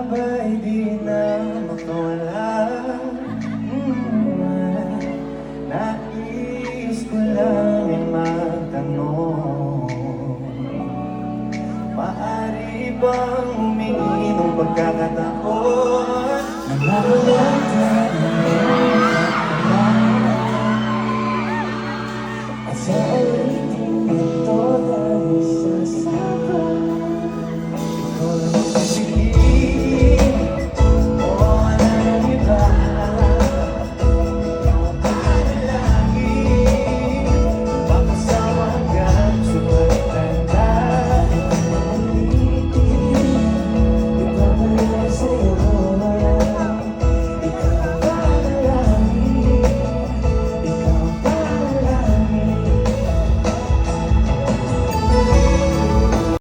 ba'y di na makawala? Nais ko lang ay magtanong, maaari bang humingi ng pagkakataon na mawala